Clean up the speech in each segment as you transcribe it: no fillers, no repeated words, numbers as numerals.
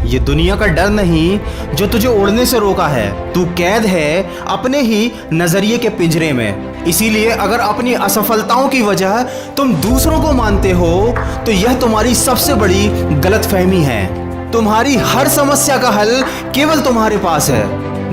ये दुनिया का डर नहीं जो तुझे उड़ने से रोका है। तू कैद है अपने ही नजरिए के पिंजरे में। इसीलिए अगर अपनी असफलताओं की वजह तुम दूसरों को मानते हो तो यह तुम्हारी सबसे बड़ी गलतफहमी है। तुम्हारी हर समस्या का हल केवल तुम्हारे पास है,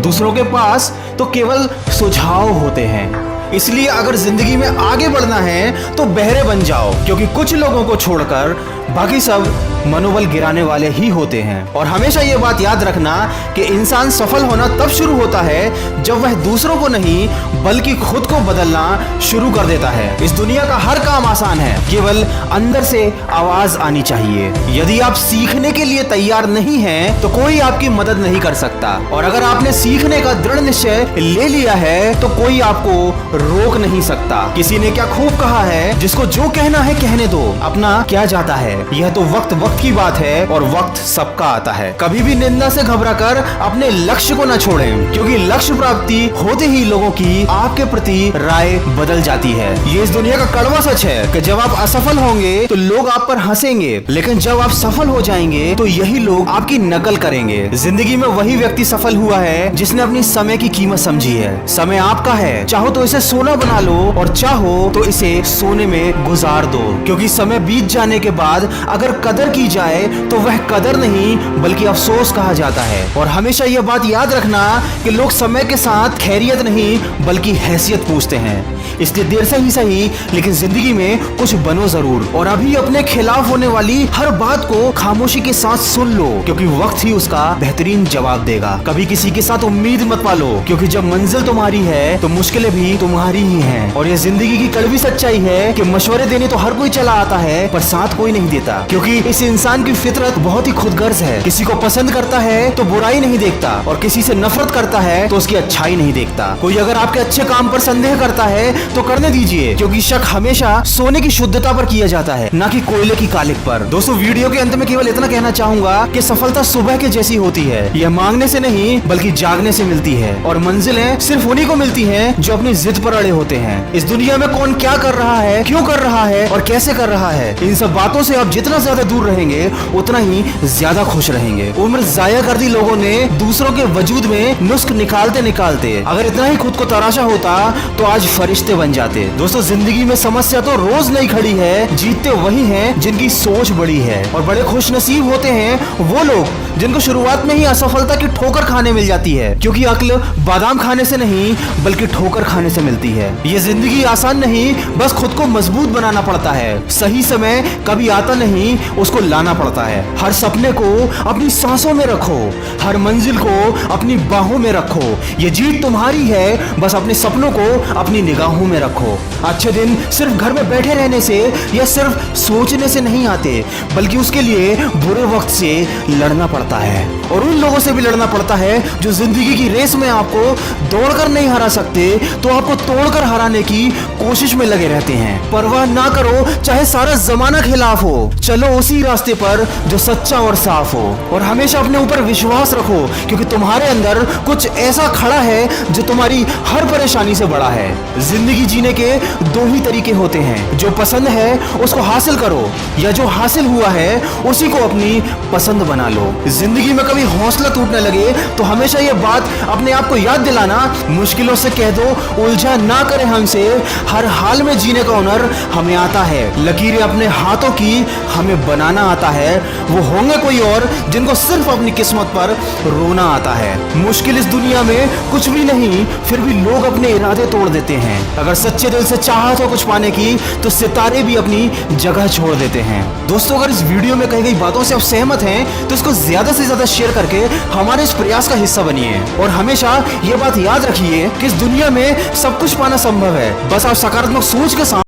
दूसरों के पास तो केवल सुझाव होते हैं। इसलिए अगर जिंदगी में आगे बढ़ना है तो बहरे बन जाओ, क्योंकि कुछ लोगों को छोड़कर बाकी सब मनोबल गिराने वाले ही होते हैं। और हमेशा ये बात याद रखना कि इंसान सफल होना तब शुरू होता है जब वह दूसरों को नहीं बल्कि खुद को बदलना शुरू कर देता है। इस दुनिया का हर काम आसान है, केवल अंदर से आवाज आनी चाहिए। यदि आप सीखने के लिए तैयार नहीं हैं तो कोई आपकी मदद नहीं कर सकता, और अगर आपने सीखने का दृढ़ निश्चय ले लिया है तो कोई आपको रोक नहीं सकता। किसी ने क्या खूब कहा है, जिसको जो कहना है कहने दो, अपना क्या जाता है। यह तो वक्त की बात है और वक्त सबका आता है। कभी भी निंदा से घबराकर अपने लक्ष्य को न छोड़ें, क्योंकि लक्ष्य प्राप्ति होते ही लोगों की आपके प्रति राय बदल जाती है। ये इस दुनिया का कड़वा सच है कि जब आप असफल होंगे तो लोग आप पर हंसेंगे, लेकिन जब आप सफल हो जाएंगे तो यही लोग आपकी नकल करेंगे। जिंदगी में वही व्यक्ति सफल हुआ है जिसने अपनी समय की कीमत समझी है। समय आपका है, चाहो तो इसे सोना बना लो और चाहो तो इसे सोने में गुजार दो, क्योंकि समय बीत जाने के बाद अगर कदर की जाए तो वह कदर नहीं बल्कि अफसोस कहा जाता है। और हमेशा यह बात याद रखना कि लोग समय के साथ खैरियत नहीं बल्कि हैसियत पूछते हैं। इसलिए देर से ही सही लेकिन जिंदगी में कुछ बनो जरूर, और अभी अपने खिलाफ होने वाली हर बात को खामोशी के साथ सुन लो, क्योंकि वक्त ही उसका बेहतरीन जवाब देगा। कभी किसी के साथ उम्मीद मत पालो, क्योंकि जब मंजिल तुम्हारी है तो मुश्किलें भी तुम्हारी ही हैं। और ये जिंदगी की कड़वी सच्चाई है कि मशवरे देने तो हर कोई चला आता है पर साथ कोई नहीं देता, क्योंकि इस इंसान की फितरत बहुत ही खुदगर्ज है। किसी को पसंद करता है तो बुराई नहीं देखता, और किसी से नफरत करता है तो उसकी अच्छाई नहीं देखता। कोई अगर आपके अच्छे काम पर संदेह करता है तो करने दीजिए, क्योंकि शक हमेशा सोने की शुद्धता पर किया जाता है, ना कि कोयले की कालिक पर। दोस्तों, वीडियो के अंत में केवल इतना कहना चाहूंगा कि सफलता सुबह के जैसी होती है। यह मांगने से नहीं बल्कि जागने से मिलती है, और मंजिलें सिर्फ उन्हीं को मिलती हैं जो अपनी जिद पर अड़े होते हैं। इस दुनिया में कौन क्या कर रहा है, क्यों कर रहा है और कैसे कर रहा है, इन सब बातों से आप जितना ज्यादा दूर रहेंगे उतना ही ज्यादा खुश रहेंगे। उम्र जाया कर दी लोगों ने दूसरों के वजूद में नुस्ख निकालते निकालते। अगर इतना ही खुद को तराशा होता तो आज फरिश्ते बन जाते। दोस्तों, जिंदगी में समस्या तो रोज नहीं खड़ी है, जीतते वही हैं जिनकी सोच बड़ी है। और बड़े खुश नसीब होते हैं वो लोग जिनको शुरुआत में ही असफलता की ठोकर खाने मिल जाती है, क्योंकि अक्ल बादाम खाने से नहीं बल्कि ठोकर खाने से मिलती है। ये जिंदगी आसान नहीं, बस खुद को मजबूत बनाना पड़ता है। सही समय कभी आता नहीं, उसको लाना पड़ता है। हर सपने को अपनी सांसों में रखो, हर मंजिल को अपनी बाहों में रखो। ये जीत तुम्हारी है, बस अपने सपनों को अपनी निगाहों में रखो। अच्छे दिन सिर्फ घर में बैठे रहने से या सिर्फ सोचने से नहीं आते, बल्कि उसके लिए बुरे वक्त से लड़ना पड़ता है, और उन लोगों से भी लड़ना पड़ता है जो जिंदगी की रेस में आपको दौड़कर नहीं हरा सकते तो आपको तोड़कर हराने की कोशिश में लगे रहते हैं। परवाह ना करो चाहे सारा जमाना खिलाफ हो, चलो उसी रास्ते पर जो सच्चा और साफ हो, और हमेशा अपने ऊपर विश्वास रखो, क्योंकि तुम्हारे अंदर कुछ ऐसा खड़ा है जो तुम्हारी हर परेशानी से बड़ा है। जिंदगी जीने के दो ही तरीके होते हैं, जो पसंद है उसको हासिल करो, या जो हासिल हुआ है उसी को अपनी पसंद बना लो। जिंदगी में कभी हौसला टूटने लगे तो हमेशा ये बात अपने आप को याद दिलाना, मुश्किलों से कह दो उलझा ना करे हमसे, हर हाल में जीने का हुनर हमें आता है। लकीरें अपने हाथों की हमें बनाना आता है, वो होंगे कोई और जिनको सिर्फ अपनी किस्मत पर रोना आता है। मुश्किल इस दुनिया में कुछ भी नहीं, फिर भी लोग अपने इरादे तोड़ देते हैं। अगर सच्चे दिल से चाहत हो कुछ पाने की तो सितारे भी अपनी जगह छोड़ देते हैं। दोस्तों, अगर इस वीडियो में कही गई बातों से आप सहमत हैं तो इसको ज्यादा से ज्यादा शेयर करके हमारे इस प्रयास का हिस्सा बनिए। और हमेशा ये बात याद रखिए कि इस दुनिया में सब कुछ पाना संभव है, बस आप सकारात्मक सोच के साथ